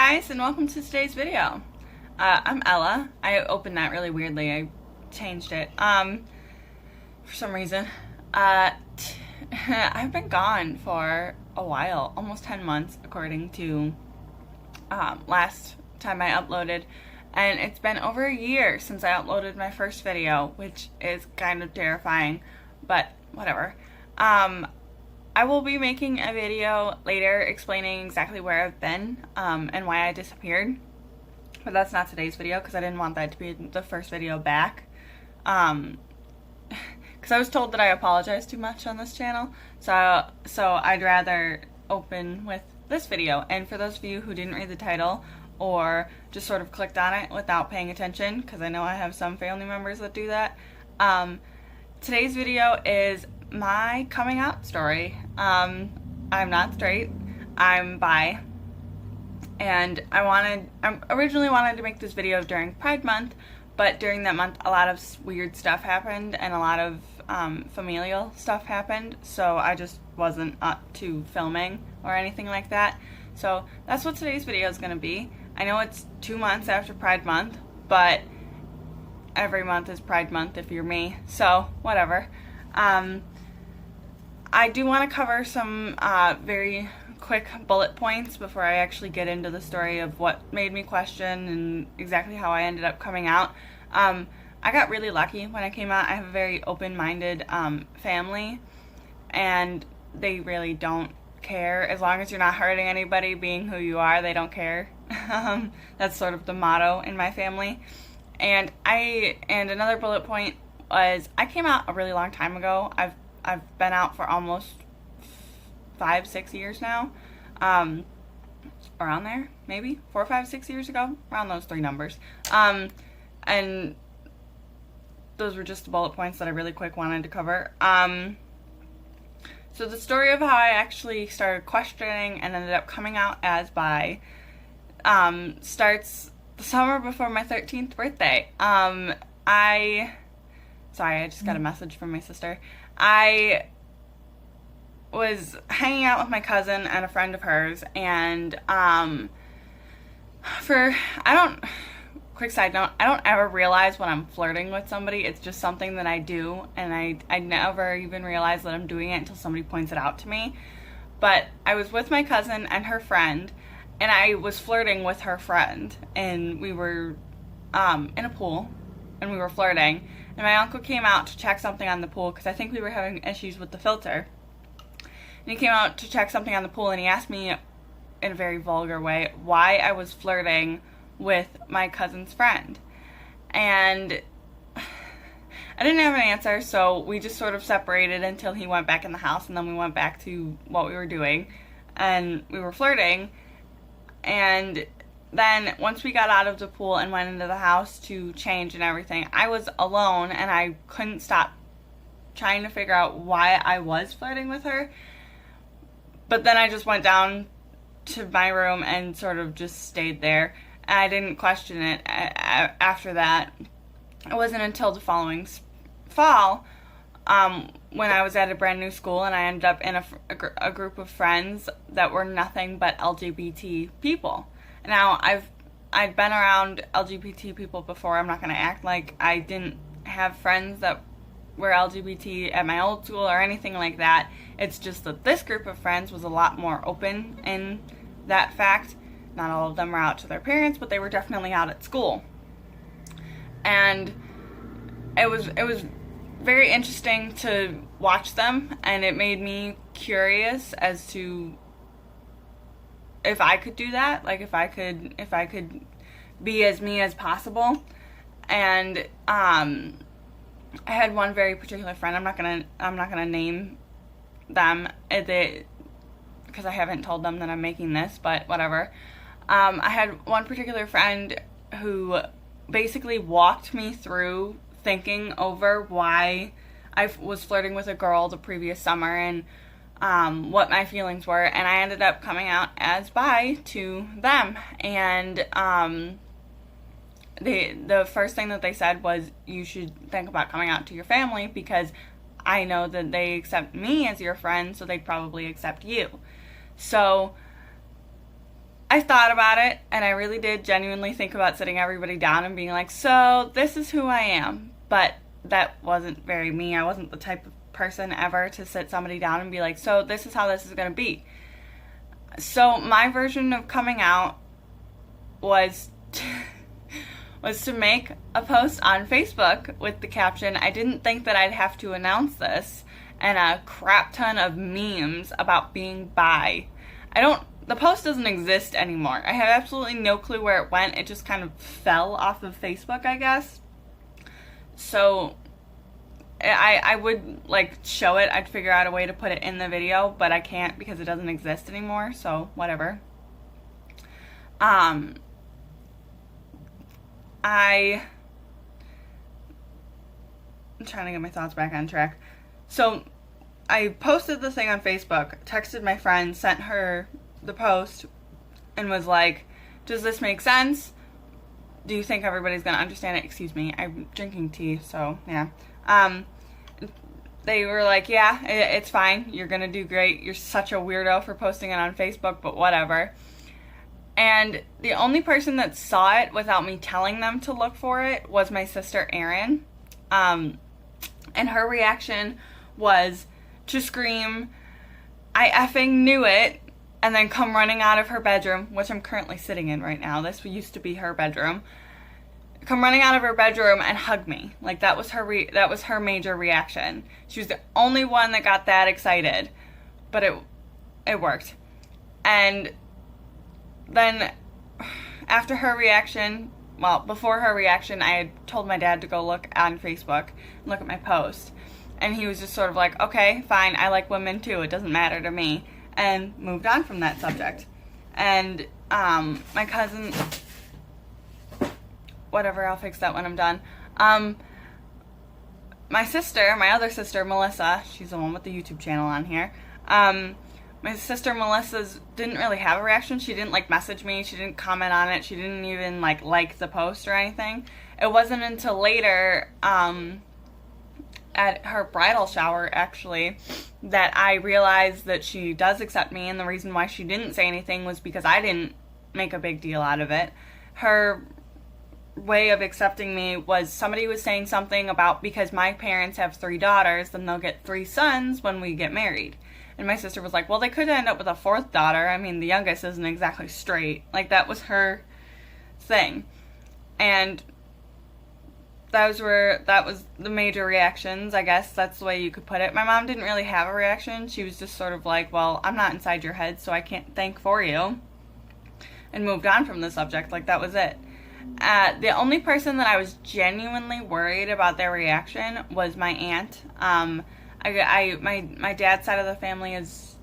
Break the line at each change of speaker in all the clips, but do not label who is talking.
guys, and welcome to today's video. I'm Ella. I opened that really weirdly. I changed it for some reason. I've been gone for a while, almost 10 months according to last time I uploaded, and it's been over a year since I uploaded my first video, which is kind of terrifying, but whatever. I will be making a video later explaining exactly where I've been and why I disappeared. But that's not today's video because I didn't want that to be the first video back. Because I was told that I apologize too much on this channel. So I'd rather open with this video. And for those of you who didn't read the title or just sort of clicked on it without paying attention, because I know I have some family members that do that, today's video is my coming out story. I'm not straight, I'm bi, and I originally wanted to make this video during Pride Month, but during that month a lot of weird stuff happened and a lot of familial stuff happened, so I just wasn't up to filming or anything like that. So that's what today's video is going to be. I know it's 2 months after Pride Month, but every month is Pride Month if you're me, so whatever. I do want to cover some very quick bullet points before I actually get into the story of what made me question and exactly how I ended up coming out. I got really lucky when I came out. I have a very open-minded family, and they really don't care. As long as you're not hurting anybody, being who you are, they don't care. That's sort of the motto in my family. And another bullet point was I came out a really long time ago. I've been out for almost 5-6 years now, around there, maybe 4, 5, 6 years ago, around those three numbers, and those were just the bullet points that I really quick wanted to cover. So the story of how I actually started questioning and ended up coming out as bi starts the summer before my 13th birthday. Sorry, I just got a message from my sister. I was hanging out with my cousin and a friend of hers, and quick side note, I don't ever realize when I'm flirting with somebody. It's just something that I do, and I never even realize that I'm doing it until somebody points it out to me. But I was with my cousin and her friend, and I was flirting with her friend, and we were in a pool, and we were flirting. And my uncle came out to check something on the pool because I think we were having issues with the filter. And he came out to check something on the pool, and he asked me in a very vulgar way why I was flirting with my cousin's friend. And I didn't have an answer, so we just sort of separated until he went back in the house, and then we went back to what we were doing. And we were flirting. And then once we got out of the pool and went into the house to change and everything, I was alone, and I couldn't stop trying to figure out why I was flirting with her. But then I just went down to my room and sort of just stayed there. And I didn't question it after that. It wasn't until the following fall when I was at a brand new school, and I ended up in a group of friends that were nothing but LGBT people. Now, I'd been around LGBT people before. I'm not going to act like I didn't have friends that were LGBT at my old school or anything like that. It's just that this group of friends was a lot more open in that fact. Not all of them were out to their parents, but they were definitely out at school. And it was very interesting to watch them, and it made me curious as to if I could do that, like if I could be as me as possible. And I had one very particular friend. I'm not gonna name them because I haven't told them that I'm making this, but whatever. I had one particular friend who basically walked me through thinking over why I was flirting with a girl the previous summer and what my feelings were, and I ended up coming out as bi to them. And the first thing that they said was, you should think about coming out to your family, because I know that they accept me as your friend, so they'd probably accept you. So I thought about it, and I really did genuinely think about sitting everybody down and being like, so this is who I am. But that wasn't very me. I wasn't the type of person ever to sit somebody down and be like, so this is how this is going to be. So my version of coming out was to make a post on Facebook with the caption, I didn't think that I'd have to announce this, and a crap ton of memes about being bi. The post doesn't exist anymore. I have absolutely no clue where it went. It just kind of fell off of Facebook, I guess. So I would like show it. I'd figure out a way to put it in the video, but I can't because it doesn't exist anymore. So whatever. I'm trying to get my thoughts back on track. So I posted the thing on Facebook, texted my friend, sent her the post, and was like, does this make sense? Do you think everybody's gonna understand it? Excuse me, I'm drinking tea, so yeah. They were like, yeah, it's fine, you're gonna do great, you're such a weirdo for posting it on Facebook, but whatever. And the only person that saw it without me telling them to look for it was my sister Erin. And her reaction was to scream, I effing knew it, and then come running out of her bedroom, which I'm currently sitting in right now. This used to be her bedroom. Come running out of her bedroom and hug me. Like, that was her major reaction. She was the only one that got that excited, but it worked. And then after her reaction, well, before her reaction, I had told my dad to go look on Facebook and look at my post. And he was just sort of like, okay, fine, I like women too, it doesn't matter to me. And moved on from that subject. And my cousin, whatever, I'll fix that when I'm done. My other sister, Melissa, she's the one with the YouTube channel on here. My sister Melissa's didn't really have a reaction. She didn't like message me. She didn't comment on it. She didn't even like the post or anything. It wasn't until later, at her bridal shower, actually, that I realized that she does accept me, and the reason why she didn't say anything was because I didn't make a big deal out of it. Her way of accepting me was somebody was saying something about because my parents have 3 daughters, then they'll get 3 sons when we get married. And my sister was like, well, they could end up with a 4th daughter. I mean, the youngest isn't exactly straight. Like, that was her thing. And that was the major reactions, I guess that's the way you could put it. My mom didn't really have a reaction. She was just sort of like, well, I'm not inside your head, so I can't think for you. And moved on from the subject. Like, that was it. The only person that I was genuinely worried about their reaction was my aunt. My dad's side of the family is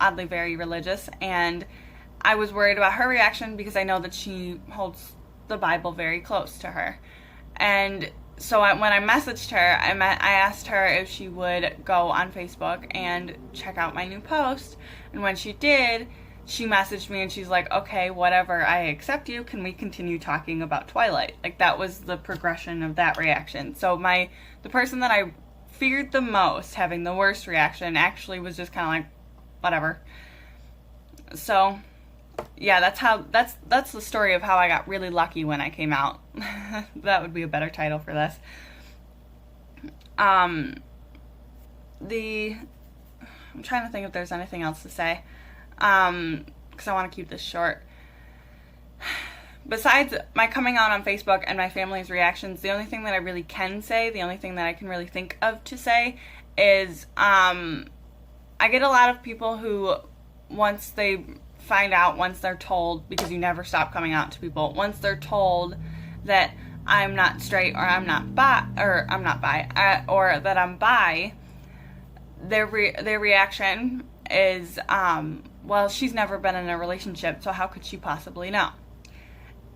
oddly very religious, and I was worried about her reaction because I know that she holds the Bible very close to her. And so when I messaged her, I asked her if she would go on Facebook and check out my new post. And when she did, she messaged me and she's like, okay, whatever, I accept you. Can we continue talking about Twilight? Like, that was the progression of that reaction. So the person that I feared the most having the worst reaction actually was just kind of like, whatever. So yeah, that's the story of how I got really lucky when I came out. That would be a better title for this. I'm trying to think if there's anything else to say, because I want to keep this short. Besides my coming out on Facebook and my family's reactions, the only thing that I really can say, the only thing that I can really think of to say is, I get a lot of people who, once they're told, because you never stop coming out to people, once they're told that I'm not straight or I'm not bi, or that I'm bi, their reaction is, well, she's never been in a relationship, so how could she possibly know?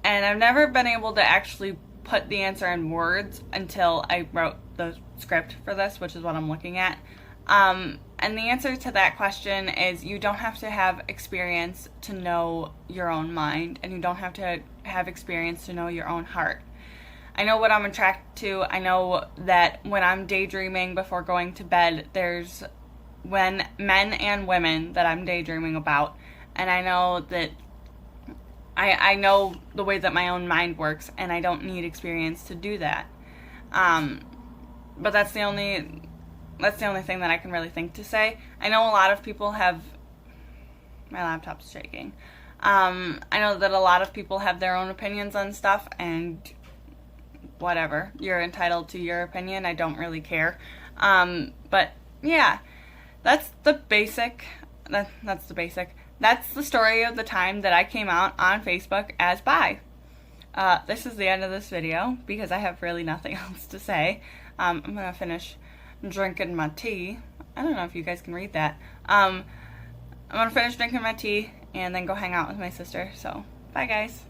And I've never been able to actually put the answer in words until I wrote the script for this, which is what I'm looking at. And the answer to that question is you don't have to have experience to know your own mind, and you don't have to have experience to know your own heart. I know what I'm attracted to. I know that when I'm daydreaming before going to bed, there's men and women that I'm daydreaming about, and I know that I know the way that my own mind works, and I don't need experience to do that. But that's the only thing that I can really think to say. I know a lot of people have... My laptop's shaking. I know that a lot of people have their own opinions on stuff, and whatever. You're entitled to your opinion. I don't really care. But yeah, that's the basic. That's the basic. That's the story of the time that I came out on Facebook as bi. This is the end of this video because I have really nothing else to say. I'm gonna finish drinking my tea. I don't know if you guys can read that. I'm gonna finish drinking my tea and then go hang out with my sister. So, bye guys.